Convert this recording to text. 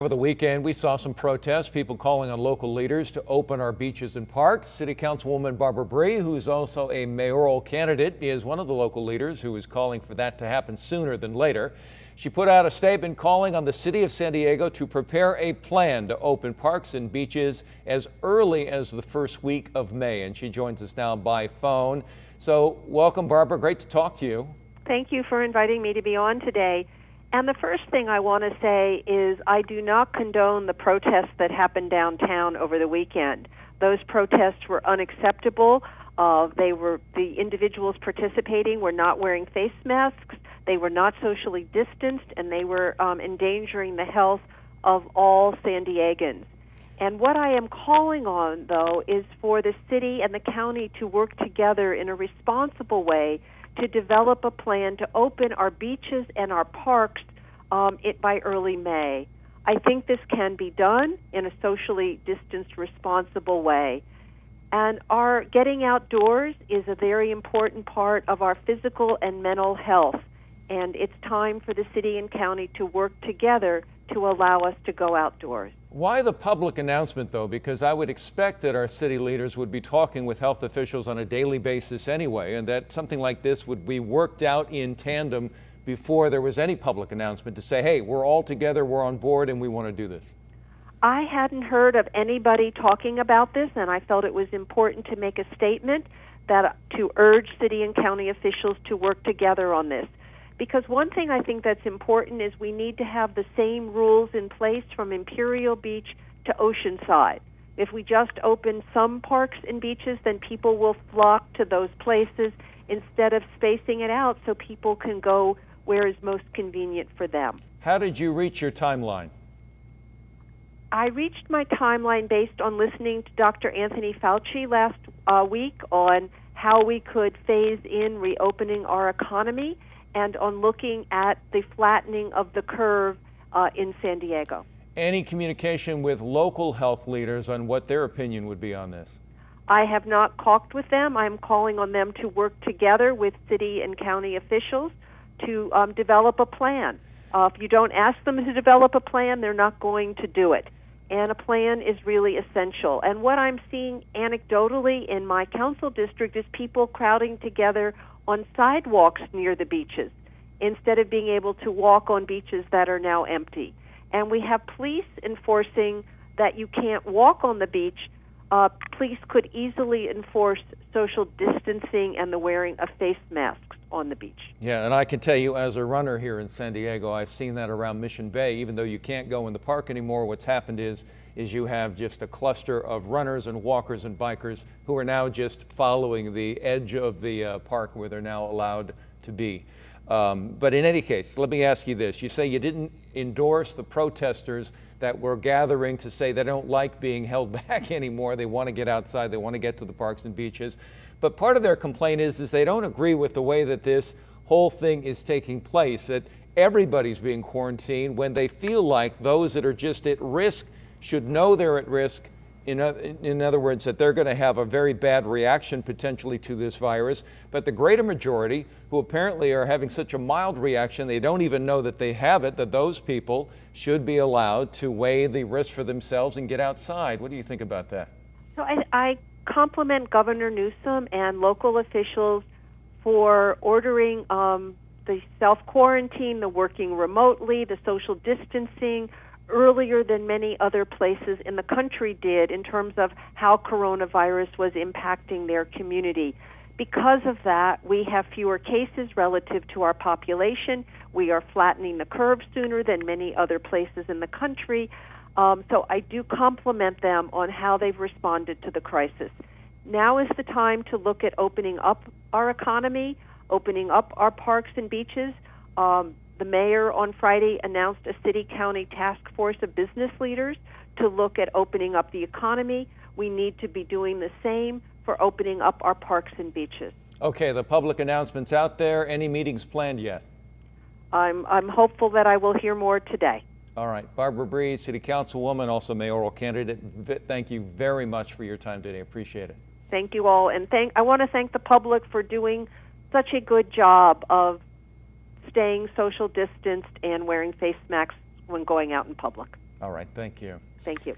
Over the weekend, we saw some protests, people calling on local leaders to open our beaches and parks. City Councilwoman Bry, who is also a mayoral candidate, is one of the local leaders who is calling for that to happen sooner than later. She put out a statement calling on the city of San Diego to prepare a plan to open parks and beaches as early as the first week of May. And she joins us now by phone. So welcome, Barbara. Great to talk to you. Thank you for inviting me to be on today. And the first thing I want to say is I do not condone the protests that happened downtown over the weekend. Those protests were unacceptable. The individuals participating were not wearing face masks. They were not socially distanced, and they were endangering the health of all San Diegans. And what I am calling on, though, is for the city and the county to work together in a responsible way to develop a plan to open our beaches and our parks by early May. I think this can be done in a socially distanced, responsible way. And our getting outdoors is a very important part of our physical and mental health. And it's time for the city and county to work together to allow us to go outdoors. Why the public announcement, though? Because I would expect that our city leaders would be talking with health officials on a daily basis anyway, and that something like this would be worked out in tandem before there was any public announcement to say, hey, we're all together, we're on board, and we want to do this. I hadn't heard of anybody talking about this, and I felt it was important to make a statement to urge city and county officials to work together on this. Because one thing I think that's important is we need to have the same rules in place from Imperial Beach to Oceanside. If we just open some parks and beaches, then people will flock to those places instead of spacing it out so people can go where is most convenient for them. How did you reach your timeline? I reached my timeline based on listening to Dr. Anthony Fauci last week on how we could phase in reopening our economy, and on looking at the flattening of the curve in San Diego. Any communication with local health leaders on what their opinion would be on this? I have not talked with them. I'm calling on them to work together with city and county officials to develop a plan. If you don't ask them to develop a plan, they're not going to do it. And a plan is really essential. And what I'm seeing anecdotally in my council district is people crowding together on sidewalks near the beaches instead of being able to walk on beaches that are now empty. And we have police enforcing that you can't walk on the beach. Police could easily enforce social distancing and the wearing of face masks on the beach. Yeah, and I can tell you as a runner here in San Diego, I've seen that around Mission Bay. Even though you can't go in the park anymore, what's happened is you have just a cluster of runners and walkers and bikers who are now just following the edge of the park where they're now allowed to be. But in any case, let me ask you this. You say you didn't endorse the protesters that were gathering to say they don't like being held back anymore. They want to get outside. They want to get to the parks and beaches. But part of their complaint is they don't agree with the way that this whole thing is taking place, that everybody's being quarantined when they feel like those that are just at risk should know they're at risk. In other words, that they're going to have a very bad reaction potentially to this virus. But the greater majority, who apparently are having such a mild reaction, they don't even know that they have it, that those people should be allowed to weigh the risk for themselves and get outside. What do you think about that? So I compliment Governor Newsom and local officials for ordering the self-quarantine, the working remotely, the social distancing, earlier than many other places in the country did in terms of how coronavirus was impacting their community. Because of that, we have fewer cases relative to our population. We are flattening the curve sooner than many other places in the country. So I do compliment them on how they've responded to the crisis. Now is the time to look at opening up our economy, opening up our parks and beaches. The mayor on Friday announced a city-county task force of business leaders to look at opening up the economy. We need to be doing the same for opening up our parks and beaches. Okay, the public announcement's out there. Any meetings planned yet? I'm hopeful that I will hear more today. All right. Barbara Bry, City Councilwoman, also mayoral candidate, thank you very much for your time today. Appreciate it. Thank you all. And I want to thank the public for doing such a good job of staying social distanced and wearing face masks when going out in public. All right, thank you. Thank you.